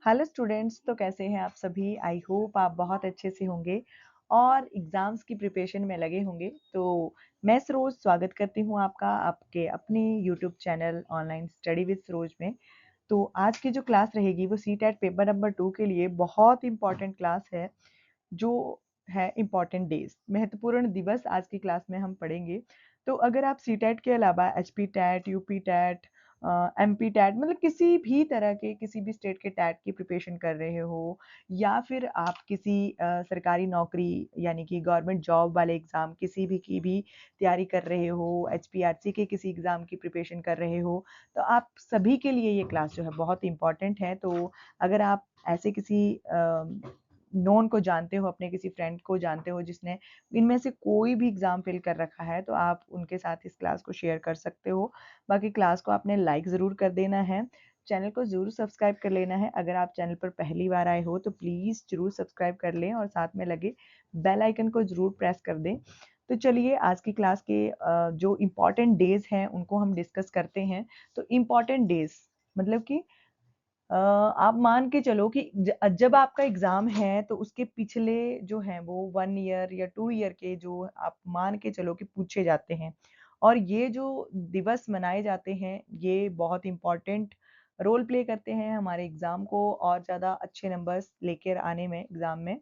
Hello students, तो कैसे हैं आप सभी। आई होप आप बहुत अच्छे से होंगे और एग्ज़ाम्स की प्रिपरेशन में लगे होंगे। तो मैं सरोज स्वागत करती हूँ आपका आपके अपने YouTube channel online study with Saroj में। तो आज की जो क्लास रहेगी वो सीटेट पेपर नंबर 2 के लिए बहुत इंपॉर्टेंट क्लास है, जो है इम्पॉर्टेंट डेज, महत्वपूर्ण दिवस आज की क्लास में हम पढ़ेंगे। तो अगर आप सीटेट के अलावा HP TET, UP TET, MP TET मतलब किसी भी तरह के किसी भी स्टेट के टैट की प्रिपरेशन कर रहे हो, या फिर आप किसी सरकारी नौकरी यानी कि गवर्नमेंट जॉब वाले एग्ज़ाम किसी भी की भी तैयारी कर रहे हो, एचपीआरसी के किसी एग्ज़ाम की प्रिपरेशन कर रहे हो, तो आप सभी के लिए ये क्लास जो है बहुत इंपॉर्टेंट है। तो अगर आप ऐसे किसी नोन को जानते हो, अपने किसी फ्रेंड को जानते हो जिसने इनमें से कोई भी एग्ज़ाम फ़ेल कर रखा है, तो आप उनके साथ इस क्लास को शेयर कर सकते हो। बाकी क्लास को आपने लाइक ज़रूर कर देना है, चैनल को ज़रूर सब्सक्राइब कर लेना है। अगर आप चैनल पर पहली बार आए हो तो प्लीज़ ज़रूर सब्सक्राइब कर लें और साथ में लगे बेल आइकन को ज़रूर प्रेस कर दें। तो चलिए आज की क्लास के जो इम्पोर्टेंट डेज़ हैं उनको हम डिस्कस करते हैं। तो इम्पोर्टेंट डेज़ मतलब कि आप मान के चलो कि जब आपका एग्ज़ाम है तो उसके पिछले जो हैं वो 1 ईयर या 2 ईयर के जो आप मान के चलो कि पूछे जाते हैं। और ये जो दिवस मनाए जाते हैं ये बहुत इम्पोर्टेंट रोल प्ले करते हैं हमारे एग्ज़ाम को और ज़्यादा अच्छे नंबर्स लेकर आने में एग्ज़ाम में।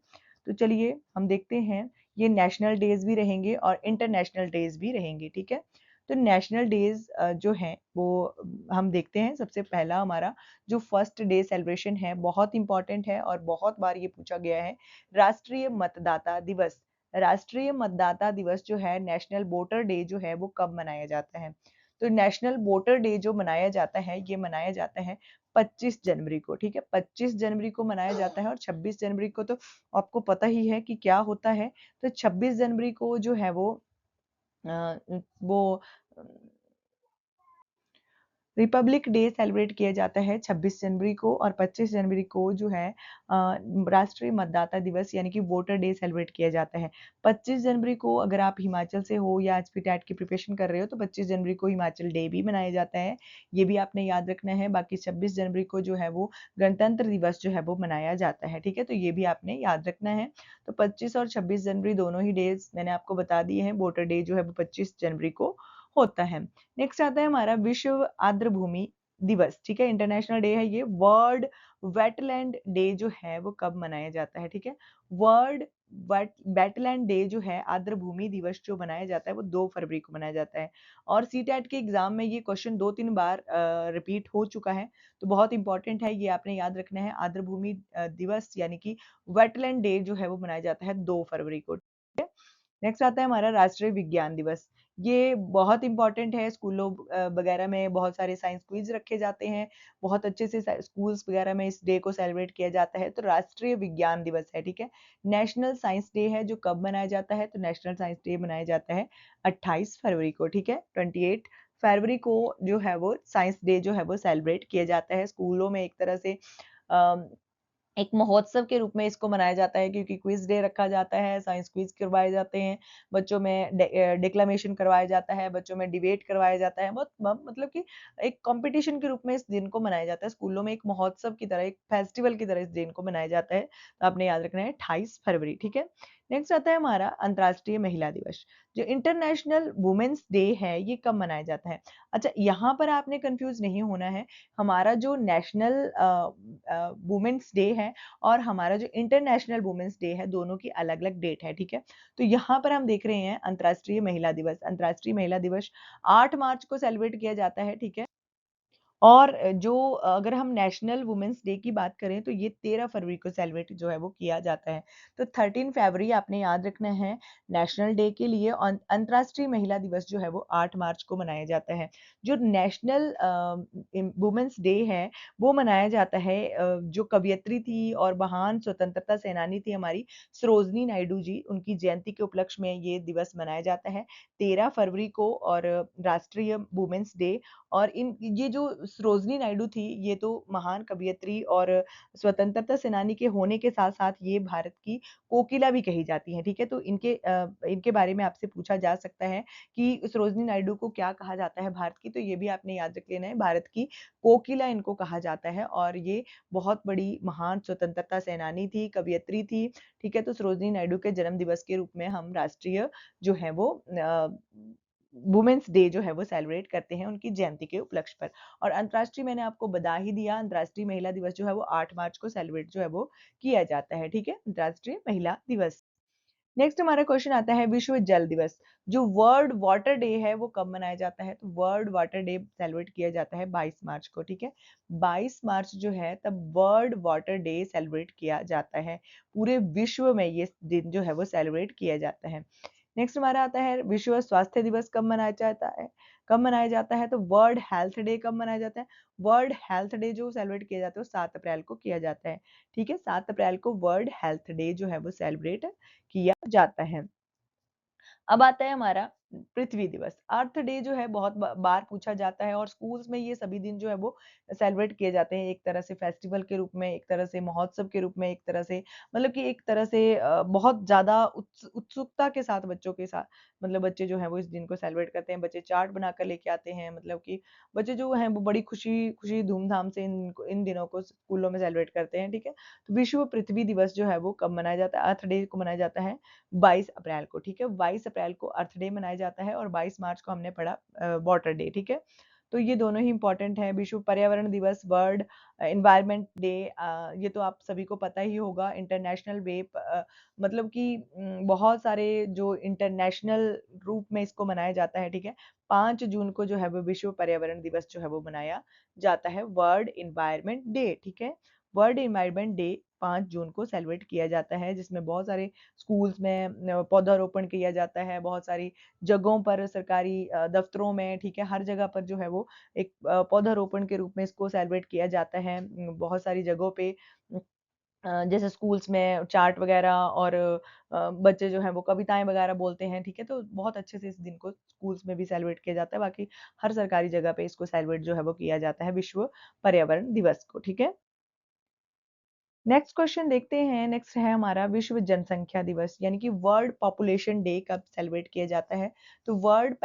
तो चलिए हम देखते हैं, ये नेशनल डेज़ भी रहेंगे और इंटरनेशनल डेज़ भी रहेंगे, ठीक है? तो नेशनल डेज़ जो हैं वो हम देखते हैं। सबसे पहला हमारा जो फर्स्ट डे सेलिब्रेशन है बहुत इम्पोर्टेंट है और बहुत बार ये पूछा गया है, राष्ट्रीय मतदाता दिवस। राष्ट्रीय मतदाता दिवस जो है, नेशनल वोटर डे जो है वो कब मनाया जाता है? तो नेशनल वोटर डे जो मनाया जाता है ये मनाया जाता है 25 जनवरी को, ठीक है? 25 जनवरी को मनाया जाता है और 26 जनवरी को तो आपको पता ही है कि क्या होता है। तो 26 जनवरी को जो है वो रिपब्लिक डे सेलिब्रेट किया जाता है 26 जनवरी को, और 25 जनवरी को जो है राष्ट्रीय मतदाता दिवस यानी कि वोटर डे सेलिब्रेट किया जाता है। 25 जनवरी को अगर आप हिमाचल से हो या एचपीटैट की प्रिपरेशन कर रहे हो तो 25 जनवरी को हिमाचल डे भी मनाया जाता है, ये भी आपने याद रखना है। बाकी 26 जनवरी को जो है वो गणतंत्र दिवस जो है वो मनाया जाता है, ठीक है? तो ये भी आपने याद रखना है। तो 25 और 26 जनवरी दोनों ही डेज मैंने आपको बता दिए हैं। वोटर डे जो है वो 25 जनवरी को होता है। नेक्स्ट आता है हमारा विश्व आर्द्र भूमि दिवस, ठीक है? इंटरनेशनल डे है ये। वर्ल्ड वेटलैंड डे जो है वो कब मनाया जाता है, ठीक है? वर्ल्ड वेटलैंड डे जो है, आर्द्र भूमि दिवस जो मनाया जाता है वो 2 फरवरी को मनाया जाता है। और सीटेट के एग्जाम में ये क्वेश्चन 2-3 बार रिपीट हो चुका है, तो बहुत इंपॉर्टेंट है, ये आपने याद रखना है। आर्द्र भूमि दिवस यानी कि वेटलैंड डे जो है वो मनाया जाता है 2 फरवरी को, ठीक है? नेक्स्ट आता है हमारा राष्ट्रीय विज्ञान दिवस। ये बहुत इम्पोर्टेंट है। स्कूलों वगैरह में बहुत सारे साइंस क्विज रखे जाते हैं, बहुत अच्छे से स्कूल्स वगैरह में इस डे को सेलिब्रेट किया जाता है। तो राष्ट्रीय विज्ञान दिवस है, ठीक है? नेशनल साइंस डे है जो कब मनाया जाता है, तो नेशनल साइंस डे मनाया जाता है 28 फरवरी को, ठीक है? 28 फरवरी को जो है वो साइंस डे जो है वो सेलिब्रेट किया जाता है स्कूलों में। एक तरह से एक महोत्सव के रूप में इसको मनाया जाता है, क्योंकि क्विज डे रखा जाता है, साइंस क्विज करवाए जाते हैं, बच्चों में डिक्लेमेशन करवाया जाता है, बच्चों में डिबेट करवाया जाता है। बहुत मतलब कि एक कंपटीशन के रूप में इस दिन को मनाया जाता है स्कूलों में, एक महोत्सव की तरह, एक फेस्टिवल की तरह इस दिन को मनाया जाता है। तो आपने याद रखना है 28 फरवरी, ठीक है? नेक्स्ट आता है हमारा अंतर्राष्ट्रीय महिला दिवस। जो इंटरनेशनल वुमेन्स डे है ये कब मनाया जाता है? अच्छा, यहाँ पर आपने कंफ्यूज नहीं होना है। हमारा जो नेशनल वुमेन्स डे है और हमारा जो इंटरनेशनल वुमेन्स डे है, दोनों की अलग-अलग डेट है, ठीक है? तो यहाँ पर हम देख रहे हैं अंतर्राष्ट्रीय महिला दिवस। अंतर्राष्ट्रीय महिला दिवस 8 मार्च को सेलिब्रेट किया जाता है, ठीक है? और जो अगर हम नेशनल वुमेन्स डे की बात करें तो ये 13 फरवरी को सेलिब्रेट जो है वो किया जाता है। तो 13 फरवरी आपने याद रखना है नेशनल डे के लिए, और अंतर्राष्ट्रीय महिला दिवस जो है वो 8 मार्च को मनाया जाता है। जो नेशनल वुमेन्स डे है वो मनाया जाता है, जो कवयित्री थी और महान स्वतंत्रता सेनानी थी हमारी सरोजिनी नायडू जी, उनकी जयंती के उपलक्ष्य में ये दिवस मनाया जाता है 13 फरवरी को। और राष्ट्रीय वुमेन्स डे और इन ये जो सरोजिनी नायडू थी, ये तो महान कवयित्री और स्वतंत्रता सेनानी के होने के साथ-साथ ये भारत की कोकिला भी कही जाती हैं, ठीक है? तो इनके बारे में आपसे पूछा जा सकता है कि सरोजिनी नायडू को क्या कहा जाता है भारत की, तो ये भी आपने याद रख लेना है, भारत की कोकिला इनको कहा जाता है और ये बहुत बड़ी महान स्वतंत्रता सेनानी थी, कवयित्री थी, ठीक है? तो सरोजिनी नायडू के जन्म दिवस के रूप में हम राष्ट्रीय जो है वो वुमेन्स डे जो है वो सेलिब्रेट करते हैं उनकी जयंती के उपलक्ष्य पर। और अंतर्राष्ट्रीय मैंने आपको बता ही दिया, अंतर्राष्ट्रीय महिला दिवस जो है वो 8 मार्च को सेलिब्रेट जो है वो किया जाता है, ठीक है? अंतर्राष्ट्रीय महिला दिवस। नेक्स्ट हमारा क्वेश्चन आता है विश्व जल दिवस। जो वर्ल्ड वाटर डे है वो कब मनाया जाता है? तो वर्ल्ड वाटर डे सेलिब्रेट किया जाता है 22 मार्च को, ठीक है? 22 मार्च जो है तब वर्ल्ड वाटर डे सेलिब्रेट किया जाता है। पूरे विश्व में ये दिन जो है वो सेलिब्रेट किया जाता है। नेक्स्ट हमारा आता है विश्व स्वास्थ्य दिवस कब मनाया जाता है? कब मनाया जाता है? तो वर्ल्ड हेल्थ डे कब मनाया जाता है? वर्ल्ड हेल्थ डे जो सेलिब्रेट किया जाता है वो 7 अप्रैल को किया जाता है। ठीक है? 7 अप्रैल को वर्ल्ड हेल्थ डे जो है वो सेलिब्रेट किया जाता है। अब आता है हमारा पृथ्वी दिवस। अर्थ डे जो है बहुत बार पूछा जाता है और स्कूल्स में ये सभी दिन जो है वो सेलिब्रेट किए जाते हैं एक तरह से फेस्टिवल के रूप में, एक तरह से महोत्सव के रूप में, एक तरह से मतलब कि एक तरह से बहुत ज़्यादा उत्सुकता के साथ बच्चों के साथ मतलब बच्चे जो हैं वो इस दिन को सेलिब्रेट करते हैं। बच्चे चार्ट बनाकर लेके आते हैं मतलब कि बच्चे जो हैं वो बड़ी खुशी धूम-धाम से इन दिनों को स्कूलों में सेलिब्रेट करते हैं, ठीक है? तो विश्व पृथ्वी दिवस जो है वो कब मनाया जाता है? अर्थ डे को मनाया जाता है 22 अप्रैल को, ठीक है? 22 अप्रैल को अर्थ डे मनाया जाता है और 22 मार्च को हमने पढ़ा वाटर डे, ठीक है? तो ये दोनों ही इम्पोर्टेंट हैं। विश्व पर्यावरण दिवस, वर्ल्ड एनवायरनमेंट डे ये तो आप सभी को पता ही होगा। इंटरनेशनल मतलब कि बहुत सारे जो इंटरनेशनल रूप में इसको मनाया जाता है, ठीक है? 5 जून को जो है वो विश्व पर्यावरण दिवस जो है वो मनाया जाता है, वर्ल्ड एनवायरनमेंट डे, ठीक है? वर्ल्ड एनवायरनमेंट डे 5 जून को सेलिब्रेट किया जाता है, जिसमें बहुत सारे स्कूल्स में पौधारोपण किया जाता है, बहुत सारी जगहों पर सरकारी दफ्तरों में, ठीक है, हर जगह पर जो है वो एक पौधारोपण के रूप में इसको सेलिब्रेट किया जाता है। बहुत सारी जगहों पे जैसे स्कूल्स में चार्ट वगैरह और बच्चे जो हैं वो कविताएँ वगैरह बोलते हैं, ठीक है? तो बहुत अच्छे से इस दिन को स्कूल्स में भी सेलिब्रेट किया जाता है, बाकी हर सरकारी जगह पे इसको सेलिब्रेट जो है वो किया जाता है विश्व पर्यावरण दिवस को, ठीक है? नेक्स्ट क्वेश्चन देखते हैं। नेक्स्ट है हमारा विश्व जनसंख्या दिवस यानी कि वर्ल्ड पॉपुलेशन डे कब सेलिब्रेट किया जाता है? तो वर्ल्ड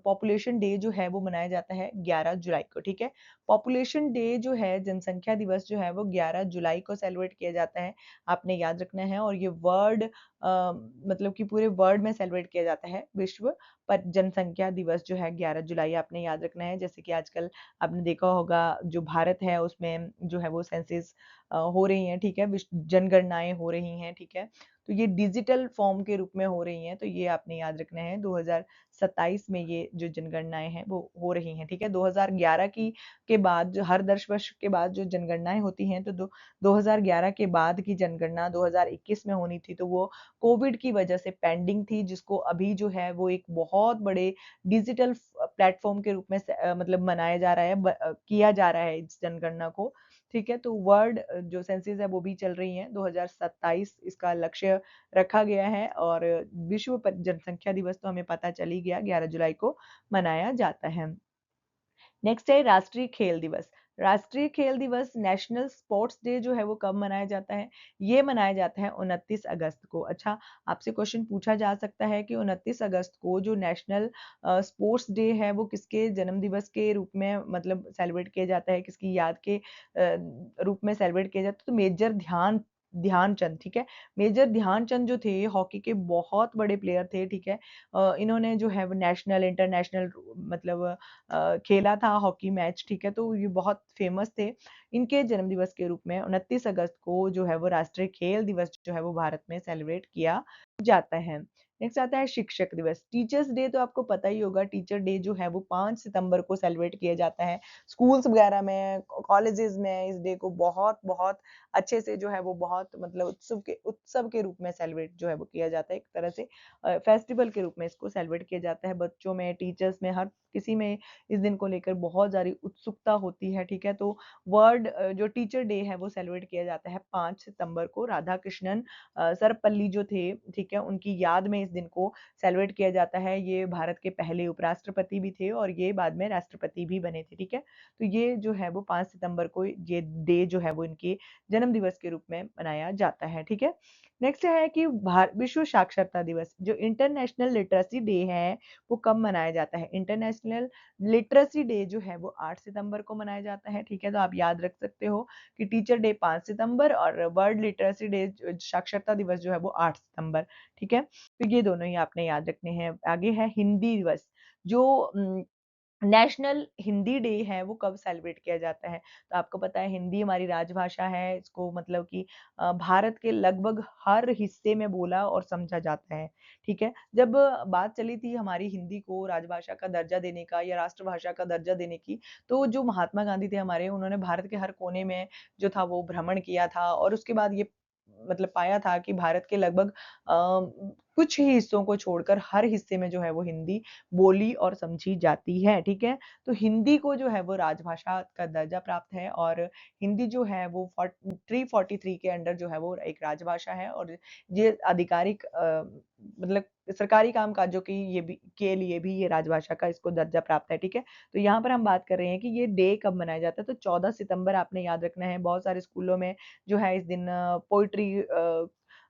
पॉपुलेशन डे जो है वो मनाया जाता है 11 जुलाई को, ठीक है? पॉपुलेशन डे जो है जनसंख्या दिवस जो है वो 11 जुलाई को सेलिब्रेट किया जाता है। आपने याद रखना है और ये वर्ल्ड मतलब कि पूरे वर्ल्ड में सेलिब्रेट किया जाता है विश्व पर जनसंख्या दिवस जो है 11 जुलाई आपने याद रखना है। जैसे कि आजकल आपने देखा होगा जो भारत है उसमें जो है वो सेंसस हो रही हैं, ठीक है? जनगणनाएँ हो रही हैं, ठीक है? तो ये डिजिटल फॉर्म के रूप में हो रही हैं, तो ये आपने याद रखना है 2027 में ये जो जनगणनाएँ हैं वो हो रही हैं, ठीक है? 2011 के बाद जो हर 10 वर्ष के बाद जो जनगणनाएँ होती हैं, तो 2011 के बाद की जनगणना 2021 में होनी थी, तो वो कोविड की वजह से पेंडिंग थी, जिसको अभी जो है वो एक बहुत बड़े डिजिटल प्लेटफ़ॉर्म के रूप में मतलब मनाया जा रहा है, किया जा रहा है इस जनगणना को, ठीक है? तो वर्ल्ड जो सेंसस है वो भी चल रही हैं, 2027 इसका लक्ष्य रखा गया है और विश्व जनसंख्या दिवस तो हमें पता चल ही गया 11 जुलाई को मनाया जाता है। नेक्स्ट है राष्ट्रीय खेल दिवस। राष्ट्रीय खेल दिवस नेशनल स्पोर्ट्स डे जो है वो कब मनाया जाता है? ये मनाया जाता है 29 अगस्त को। अच्छा, आपसे क्वेश्चन पूछा जा सकता है कि 29 अगस्त को जो नेशनल स्पोर्ट्स डे है वो किसके जन्म दिवस के रूप में मतलब सेलिब्रेट किया जाता है, किसकी याद के रूप में सेलिब्रेट किया जाता है? तो मेजर ध्यानचंद, ठीक है? मेजर ध्यानचंद जो थे हॉकी के बहुत बड़े प्लेयर थे, ठीक है? इन्होंने जो है वो नेशनल, इंटरनेशनल मतलब खेला था हॉकी मैच, ठीक है? तो ये बहुत फेमस थे। इनके जन्म दिवस के रूप में 29 अगस्त को जो है वो राष्ट्रीय खेल दिवस जो है वो भारत में सेलिब्रेट किया जाता है। नेक्स्ट आता है शिक्षक दिवस। टीचर्स डे तो आपको पता ही होगा, टीचर डे जो है वो 5 सितंबर को सेलिब्रेट किया जाता है। स्कूल्स वगैरह में, कॉलेजेस में इस डे को बहुत-बहुत अच्छे से जो है वो बहुत मतलब उत्सव के रूप में सेलिब्रेट जो है वो किया जाता है। एक तरह से फेस्टिवल के रूप में इसको सेलिब्रेट किया जाता है। बच्चों में, टीचर्स में, हर किसी में इस दिन को लेकर बहुत सारी उत्सुकता होती है, ठीक है? तो वर्ल्ड जो टीचर डे है वो सेलिब्रेट किया जाता है 5 सितंबर को। राधाकृष्णन सर्वपल्ली जो थे, ठीक है? उनकी याद में इस दिन को सेलिब्रेट किया जाता है। ये भारत के पहले उपराष्ट्रपति भी थे और ये बाद में राष्ट्रपति भी बने थे, ठीक है? तो ये जो है वो 5 सितंबर को ये डे जो है वो इनके जन्म दिवस के रूप में मनाया जाता है, ठीक है? नेक्स्ट है कि विश्व साक्षरता दिवस जो इंटरनेशनल लिटरेसी डे है, वो कब मनाया जाता है? इंटरनेशनल लिटरेसी डे जो है वो 8 सितंबर को मनाया जाता है, ठीक है? तो आप याद रख सकते हो कि टीचर डे 5 सितंबर और वर्ल्ड लिटरेसी डे साक्षरता दिवस जो है वो 8 सितंबर, ठीक है? तो ये दोनों ही आपने याद रखने हैं। आगे है हिंदी दिवस जो नेशनल हिंदी डे है वो कब सेलिब्रेट किया जाता है? तो आपको पता है हिंदी हमारी राजभाषा है, इसको मतलब कि भारत के लगभग हर हिस्से में बोला और समझा जाता है, ठीक है? जब बात चली थी हमारी हिंदी को राजभाषा का दर्जा देने का या राष्ट्रभाषा का दर्जा देने की, तो जो महात्मा गांधी थे हमारे, उन्होंने भारत के हर कोने में जो था वो भ्रमण किया था और उसके बाद ये मतलब पाया था कि भारत के लगभग कुछ ही हिस्सों को छोड़कर हर हिस्से में जो है वो हिंदी बोली और समझी जाती है, ठीक है? तो हिंदी को जो है वो राजभाषा का दर्जा प्राप्त है और हिंदी जो है वो 343 के अंडर जो है वो एक राजभाषा है और ये आधिकारिक मतलब सरकारी कामकाजों की ये भी के लिए भी ये राजभाषा का इसको दर्जा प्राप्त है, ठीक है? तो यहाँ पर हम बात कर रहे हैं कि ये डे कब मनाया जाता है, तो 14 सितंबर आपने याद रखना है। बहुत सारे स्कूलों में जो है इस दिन पोएट्री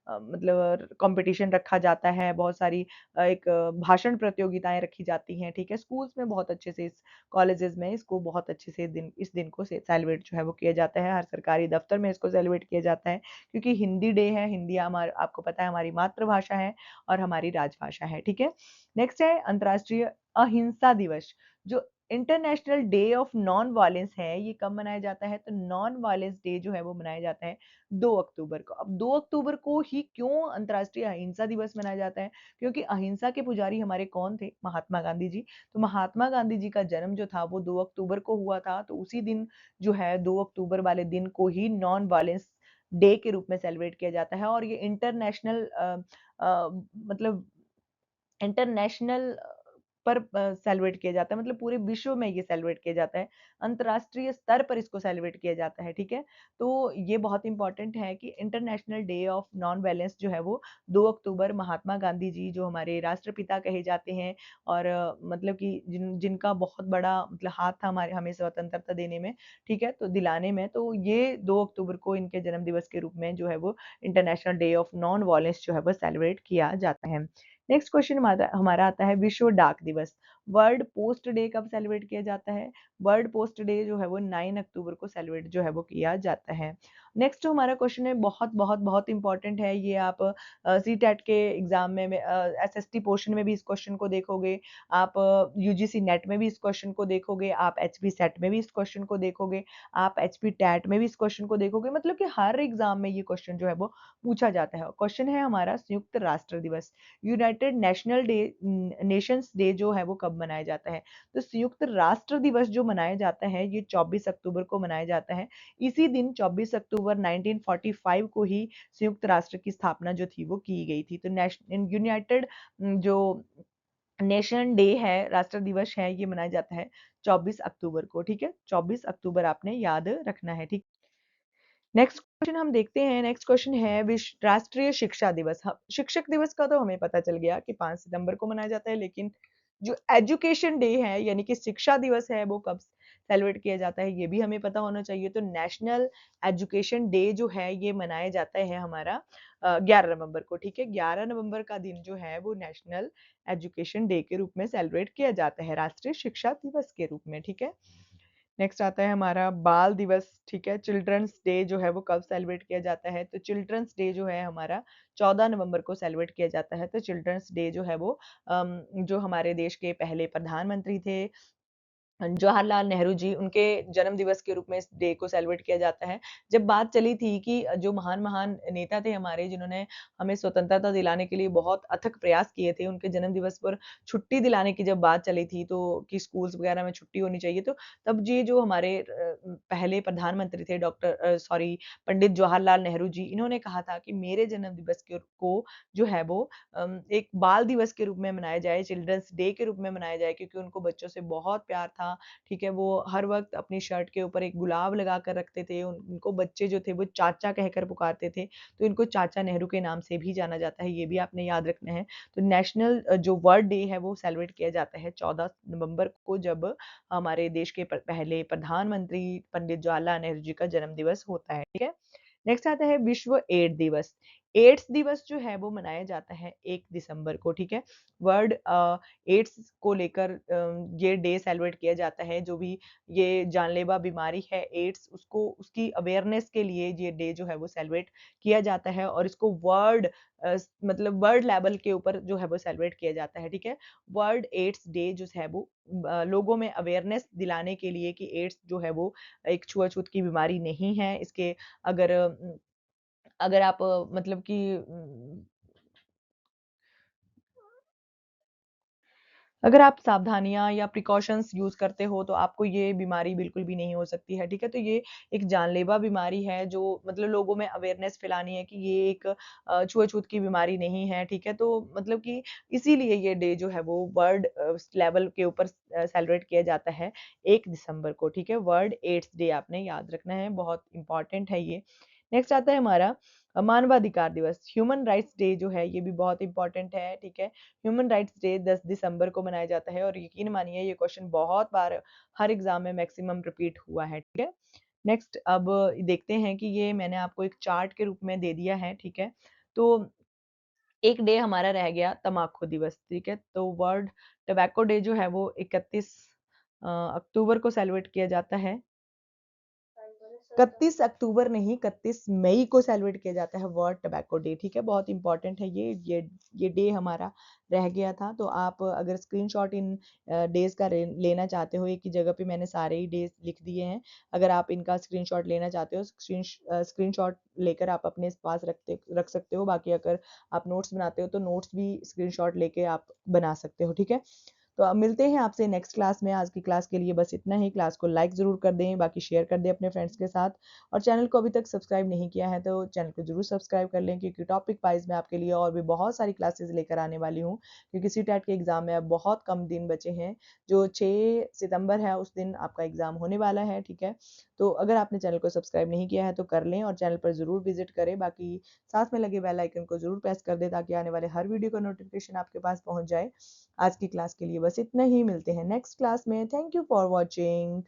मतलब कॉम्पिटिशन रखा जाता है, बहुत सारी एक भाषण प्रतियोगिताएँ रखी जाती हैं, ठीक है? स्कूल्स में बहुत अच्छे से इस कॉलेजेस में इसको बहुत अच्छे से इस दिन को से सेलिब्रेट जो है वो किया जाता है, हर सरकारी दफ्तर में इसको सेलिब्रेट किया जाता है, क्योंकि हिंदी डे है, हिंदी आपको पता है हमारी मातृभाषा है और हमारी राजभाषा है, ठीक है? नेक्स्ट है अंतर्राष्ट्रीय अहिंसा दिवस, जो international day of non violence है, ये कब मनाया जाता है? तो नॉन वायलेंस डे जो है वो मनाया जाता है 2 अक्टूबर को। अब 2 अक्टूबर को ही क्यों अंतर्राष्ट्रीय अहिंसा दिवस मनाया जाता है? क्योंकि अहिंसा के पुजारी हमारे कौन थे? महात्मा गांधी जी। तो महात्मा गांधी जी का जन्म जो था वो 2 अक्टूबर को हुआ था, तो उसी दिन जो है 2 अक्टूबर वाले दिन को ही नॉन वायलेंस डे के रूप में सेलिब्रेट किया जाता है और ये इंटरनेशनल मतलब इंटरनेशनल पर सेलिब्रेट किया जाता है मतलब पूरे विश्व में ये सेलिब्रेट किया जाता है। अंतर्राष्ट्रीय स्तर पर इसको सेलिब्रेट किया जाता है, ठीक है? तो ये बहुत इम्पोर्टेंट है कि international day of non violence जो है वो 2 अक्टूबर महात्मा गांधी जी जो हमारे राष्ट्रपिता कहे जाते हैं और मतलब कि जिनका बहुत बड़ा मतलब हाथ था हमारे हमें स्वतंत्रता देने में, ठीक है? तो दिलाने में, तो ये 2 अक्टूबर को इनके जन्म दिवस के रूप में जो है वो international day of non violence जो है वो सेलिब्रेट किया जाता है। नेक्स्ट क्वेश्चन हमारा हमारा आता है विश्व डाक दिवस। वर्ल्ड पोस्ट डे कब सेलिब्रेट किया जाता है? वर्ल्ड पोस्ट डे जो है वो 9 अक्टूबर को सेलिब्रेट जो है वो किया जाता है। नेक्स्ट जो हमारा क्वेश्चन है बहुत इंपॉर्टेंट है। ये आप सीटेट के एग्जाम में एसएसटी पोर्शन में भी इस क्वेश्चन को देखोगे, आप यूजीसी नेट में भी इस क्वेश्चन को देखोगे, आप एचपी सेट में भी इस क्वेश्चन को देखोगे, आप एचपी टैट में भी इस क्वेश्चन को देखोगे, मतलब कि हर एग्जाम में ये क्वेश्चन जो है वो पूछा जाता है। क्वेश्चन है हमारा संयुक्त राष्ट्र दिवस, United national day Nations day जो है वो कब मनाया जाता है? तो संयुक्त राष्ट्र दिवस जो मनाया जाता है ये 24 अक्टूबर को मनाया जाता है। इसी दिन 24 अक्टूबर 1945 को ही संयुक्त राष्ट्र की स्थापना जो थी वो की गई थी। तो यूनाइटेड जो नेशन डे है, राष्ट्र दिवस है, ये मनाया जाता है 24 अक्टूबर को, ठीक है? 24 अक्टूबर आपने याद रखना है, ठीक? नेक्स्ट क्वेश्चन हम देखते हैं। नेक्स्ट क्वेश्चन है विश्व राष्ट्रीय शिक्षा दिवस। शिक्षक दिवस का तो हमें पता चल गया कि 5 सितंबर को मनाया जाता है, लेकिन जो एजुकेशन डे है यानी कि शिक्षा दिवस है वो कब सेलिब्रेट किया जाता है ये भी हमें पता होना चाहिए। तो नेशनल एजुकेशन डे जो है ये मनाया जाता है हमारा 11 नवंबर को, ठीक है? 11 नवंबर का दिन जो है वो नेशनल एजुकेशन डे के रूप में सेलिब्रेट किया जाता है, राष्ट्रीय शिक्षा दिवस के रूप में, ठीक है? नेक्स्ट आता है हमारा बाल दिवस, ठीक है? चिल्ड्रंस डे जो है वो कब सेलिब्रेट किया जाता है? तो चिल्ड्रंस डे जो है हमारा 14 नवंबर को सेलिब्रेट किया जाता है। तो चिल्ड्रंस डे जो है वो जो हमारे देश के पहले प्रधानमंत्री थे जवाहरलाल नेहरू जी, उनके जन्म दिवस के रूप में इस डे को सेलिब्रेट किया जाता है। जब बात चली थी कि जो महान-महान नेता थे हमारे जिन्होंने हमें स्वतंत्रता दिलाने के लिए बहुत अथक प्रयास किए थे, उनके जन्म दिवस पर छुट्टी दिलाने की जब बात चली थी तो कि स्कूल्स वगैरह में छुट्टी होनी चाहिए, तो तब ये जो हमारे पहले प्रधानमंत्री थे सॉरी पंडित जवाहरलाल नेहरू जी, इन्होंने कहा था कि मेरे जन्म दिवस को जो है वो एक बाल दिवस के रूप में मनाया जाए, चिल्ड्रंस डे के रूप में मनाया जाए क्योंकि उनको बच्चों से बहुत प्यार था था, ठीक है, वो हर वक़्त अपनी शर्ट के ऊपर एक गुलाब लगा कर रखते थे। उनको बच्चे जो थे वो चाचा कहकर पुकारते थे, तो इनको चाचा नेहरू के नाम से भी जाना जाता है, ये भी आपने याद रखना है। तो नेशनल जो वर्ल्ड डे है वो सेलिब्रेट किया जाता है 14 नवंबर को, जब हमारे देश के पहले प्रधानमंत्री पंडित जवाहरलाल नेहरू जी का जन्म दिवस होता है, ठीक है। नेक्स्ट आता है विश्व एड्स दिवस। एड्स दिवस जो है वो मनाया जाता है 1 दिसंबर को, ठीक है। वर्ल्ड एड्स को लेकर ये डे सेलिब्रेट किया जाता है। जो भी ये जानलेवा बीमारी है एड्स, उसको उसकी अवेयरनेस के लिए ये डे जो है वो सेलिब्रेट किया जाता है और इसको वर्ल्ड मतलब वर्ल्ड लेवल के ऊपर जो है वो सेलिब्रेट किया जाता है, ठीक है। वर्ल्ड एड्स डे जो है वो लोगों में अवेयरनेस दिलाने के लिए कि एड्स जो है वो एक छुआ-छूत की बीमारी नहीं है। इसके अगर अगर आप मतलब कि अगर आप सावधानियाँ या प्रिकॉशंस यूज़ करते हो, तो आपको ये बीमारी बिल्कुल भी नहीं हो सकती है, ठीक है? तो ये एक जानलेवा बीमारी है जो मतलब लोगों में अवेयरनेस फैलानी है कि ये एक छुआ-छूत की बीमारी नहीं है, ठीक है? तो मतलब कि इसीलिए ये डे जो है वो वर्ल्ड लेवल के ऊपर सेलिब्रेट किया जाता है 1 दिसंबर को, ठीक है? वर्ल्ड एड्स डे आपने याद रखना है, बहुत इम्पोर्टेंट है ये। नेक्स्ट आता है हमारा मानवाधिकार दिवस, ह्यूमन राइट्स डे जो है, ये भी बहुत इम्पोर्टेंट है, ठीक है? ह्यूमन राइट्स डे 10 दिसंबर को मनाया जाता है और यकीन मानिए ये क्वेश्चन बहुत बार हर एग्जाम में मैक्सिमम रिपीट हुआ है, ठीक है। नेक्स्ट अब देखते हैं कि ये मैंने आपको एक चार्ट के रूप में दे दिया है, ठीक है। तो एक डे हमारा रह गया तम्बाकू दिवस, ठीक है। तो वर्ल्ड टबैको डे जो है वो 31 अक्टूबर को सेलिब्रेट किया जाता है। 31 अक्टूबर नहीं, 31 मई को सेलिब्रेट किया जाता है वर्ल्ड टबैको डे, ठीक है। बहुत इंपॉर्टेंट है ये डे हमारा रह गया था। तो आप अगर स्क्रीनशॉट इन डेज का लेना चाहते हो, एक ही जगह पे मैंने सारे ही डेज लिख दिए हैं। अगर आप इनका स्क्रीनशॉट लेना चाहते हो, स्क्रीनशॉट लेकर आप अपने पास रख सकते हो। बाकी अगर आप नोट्स बनाते हो तो नोट्स भी स्क्रीनशॉट लेके आप बना सकते हो, ठीक है। तो अब मिलते हैं आपसे नेक्स्ट क्लास में। आज की क्लास के लिए बस इतना ही। क्लास को लाइक ज़रूर कर दें, बाकी शेयर कर दें अपने फ्रेंड्स के साथ, और चैनल को अभी तक सब्सक्राइब नहीं किया है तो चैनल को ज़रूर सब्सक्राइब कर लें, क्योंकि टॉपिक वाइज मैं आपके लिए और भी बहुत सारी क्लासेस लेकर आने वाली हूँ। क्योंकि सीटेट के एग्ज़ाम में अब बहुत कम दिन बचे हैं, जो 6 सितंबर है उस दिन आपका एग्ज़ाम होने वाला है, ठीक है। तो अगर आपने चैनल को सब्सक्राइब नहीं किया है तो कर लें और चैनल पर ज़रूर विजिट करें। बाकी साथ में लगे बेल आइकन को ज़रूर प्रेस कर दें ताकि आने वाले हर वीडियो का नोटिफिकेशन आपके पास पहुंच जाए। आज की क्लास के लिए बस इतना ही। मिलते हैं नेक्स्ट क्लास में। Thank you for watching.